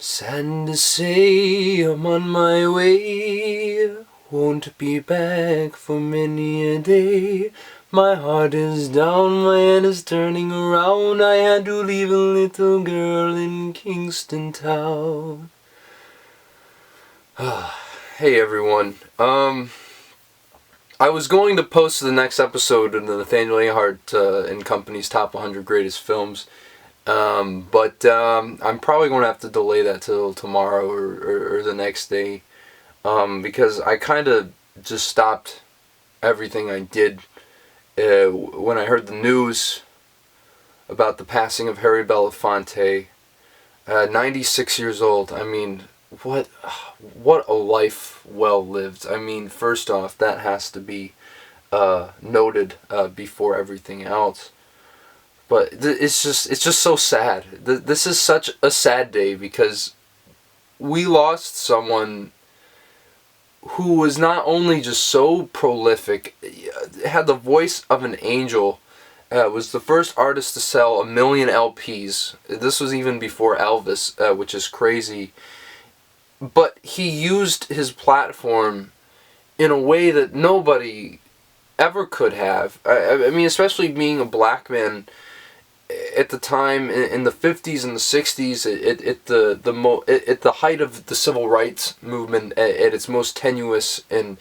Sad to say I'm on my way, won't be back for many a day. My heart is down, my head is turning around. I had to leave a little girl in Kingston town. Hey everyone, I was going to post the next episode in the Nathaniel A. Hart and Company's Top 100 Greatest Films, but I'm probably going to have to delay that till tomorrow or the next day, because I kind of just stopped everything I did when I heard the news about the passing of Harry Belafonte, 96 years old. I mean, what a life well lived. I mean, first off, that has to be noted before everything else. But it's just so sad. This is such a sad day because we lost someone who was not only just so prolific, had the voice of an angel, was the first artist to sell 1 million LPs. This was even before Elvis, which is crazy. But he used his platform in a way that nobody ever could have. I mean, especially being a black man at the time in the 50s and the 60s, at the height of the civil rights movement, at its most tenuous and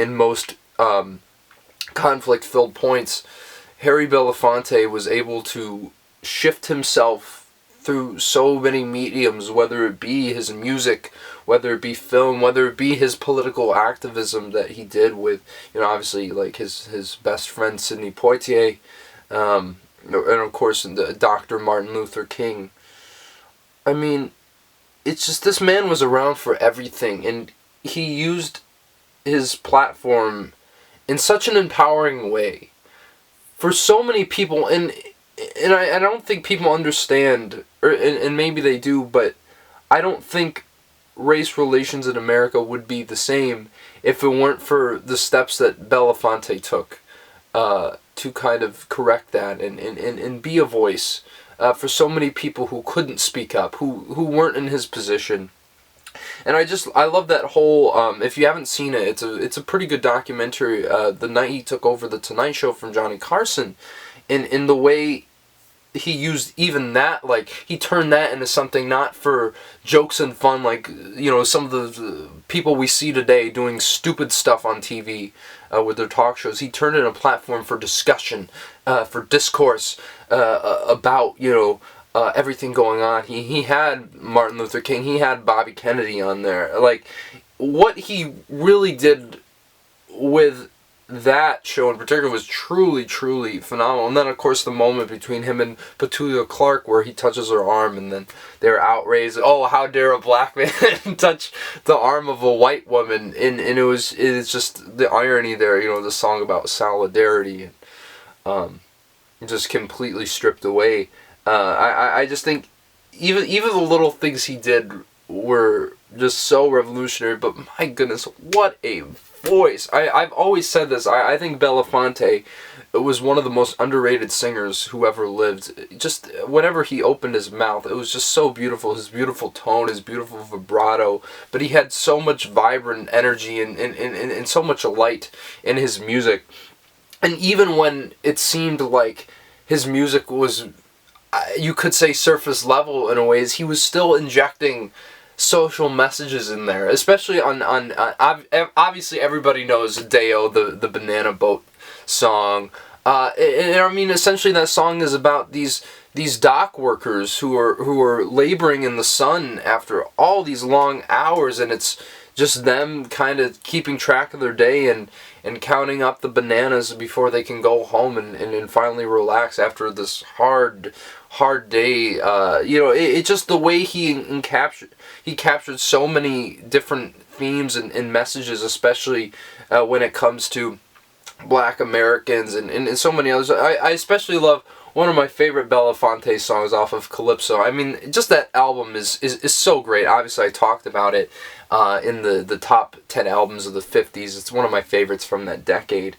most conflict-filled points, Harry Belafonte was able to shift himself through so many mediums, whether it be his music, whether it be film, whether it be his political activism that he did with, obviously, like his best friend Sidney Poitier, and of course Dr. Martin Luther King. I mean, it's just, this man was around for everything, and he used his platform in such an empowering way for so many people, and I don't think people understand, and maybe they do, but I don't think race relations in America would be the same if it weren't for the steps that Belafonte took to kind of correct that and be a voice for so many people who couldn't speak up, who weren't in his position. And I love that whole, if you haven't seen it, it's a pretty good documentary, the night he took over the Tonight Show from Johnny Carson, in the way he used even that, like, he turned that into something not for jokes and fun, like, some of the people we see today doing stupid stuff on TV with their talk shows. He turned it into a platform for discussion, for discourse about, everything going on. He had Martin Luther King, he had Bobby Kennedy on there. Like, what he really did with that show in particular was truly, truly phenomenal. And then, of course, the moment between him and Petulia Clark where he touches her arm and then they're outraged. Oh, how dare a black man touch the arm of a white woman. And it's just the irony there, the song about solidarity, and just completely stripped away. I just think even the little things he did were just so revolutionary, but my goodness, what a voice. I've always said this, I think Belafonte was one of the most underrated singers who ever lived. Just whenever he opened his mouth, it was just so beautiful, his beautiful tone, his beautiful vibrato, but he had so much vibrant energy and so much light in his music. And even when it seemed like his music was, you could say, surface level in a ways, he was still injecting social messages in there, especially on obviously everybody knows Deo, the Banana Boat song, and I mean, essentially that song is about these dock workers who are laboring in the sun after all these long hours, and it's just them kind of keeping track of their day and counting up the bananas before they can go home and finally relax after this hard day. It just the way he captured so many different themes and messages, especially when it comes to Black Americans and so many others. I especially love one of my favorite Belafonte songs off of Calypso. I mean, just that album is so great. Obviously, I talked about it in the top 10 albums of the 50s. It's one of my favorites from that decade.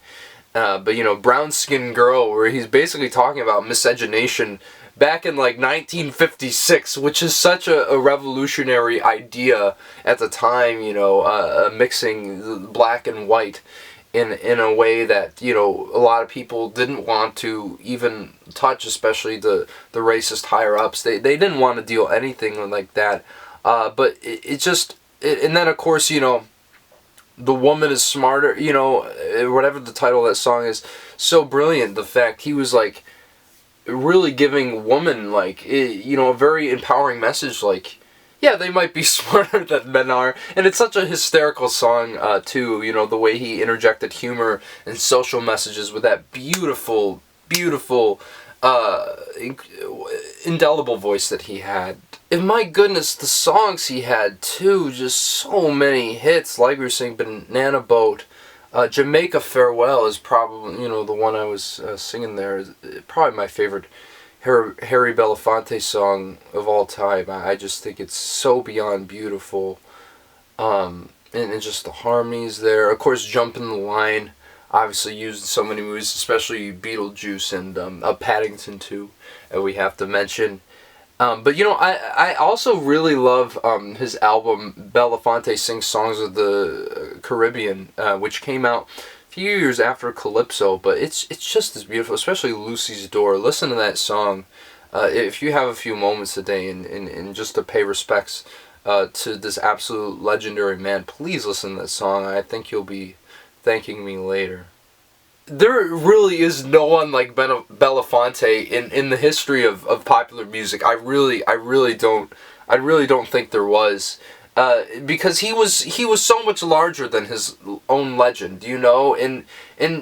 But Brown Skin Girl, where he's basically talking about miscegenation back in like 1956, which is such a revolutionary idea at the time, mixing the black and white in a way that, a lot of people didn't want to even touch, especially the racist higher-ups. They didn't want to deal anything like that. But and then of course, the woman is smarter, whatever the title of that song is, so brilliant. The fact he was like really giving women like, a very empowering message, like, yeah, they might be smarter than men are. And it's such a hysterical song, too, the way he interjected humor and social messages with that beautiful, beautiful, indelible voice that he had. And my goodness, the songs he had, too, just so many hits. Like we were saying, Banana Boat. Jamaica Farewell is probably, the one I was singing there, is probably my favorite Harry Belafonte song of all time. I just think it's so beyond beautiful. And just the harmonies there. Of course, Jumpin' the Line, obviously used in so many movies, especially Beetlejuice and Paddington 2, we have to mention. But I also really love his album Belafonte Sings Songs of the Caribbean, which came out a few years after Calypso, but it's just as beautiful, especially Lucy's Door. Listen to that song if you have a few moments today and just to pay respects to this absolute legendary man. Please listen to that song. I think you'll be thanking me later. There really is no one like Belafonte in the history of popular music. I really don't think there was, because he was so much larger than his own legend, and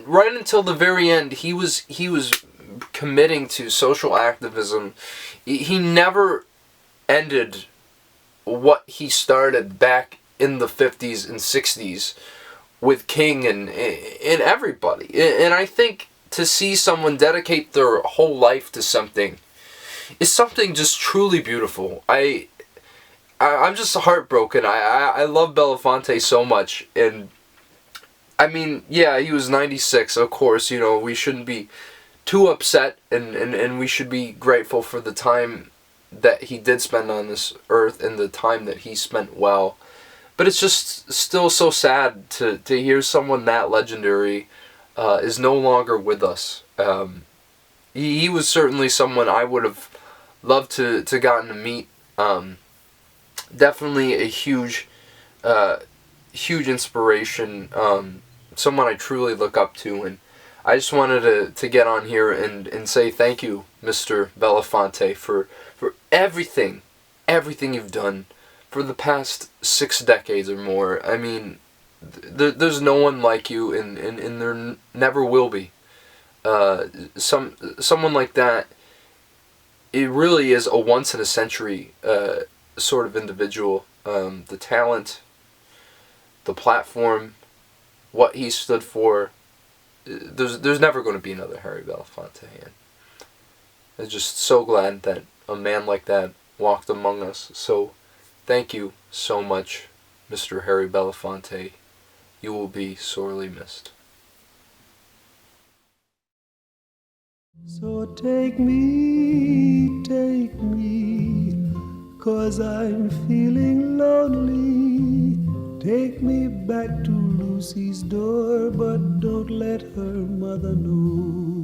right until the very end he was committing to social activism. He never ended what he started back in the 50s and 60s. With King and everybody. And I think to see someone dedicate their whole life to something is something just truly beautiful. I'm just heartbroken. I love Belafonte so much. And I mean, yeah, he was 96, of course, we shouldn't be too upset, and we should be grateful for the time that he did spend on this earth and the time that he spent well. But it's just still so sad to hear someone that legendary is no longer with us. He was certainly someone I would have loved to gotten to meet. Definitely a huge inspiration. Someone I truly look up to, and I just wanted to get on here and say thank you, Mr. Belafonte, for everything you've done for the past 6 decades or more. I mean, there's no one like you, and there never will be. Someone like that, it really is a once-in-a-century sort of individual. The talent, the platform, what he stood for, there's never going to be another Harry Belafonte. And I'm just so glad that a man like that walked among us. So thank you so much, Mr. Harry Belafonte. You will be sorely missed. So take me, 'cause I'm feeling lonely. Take me back to Lucy's door, but don't let her mother know.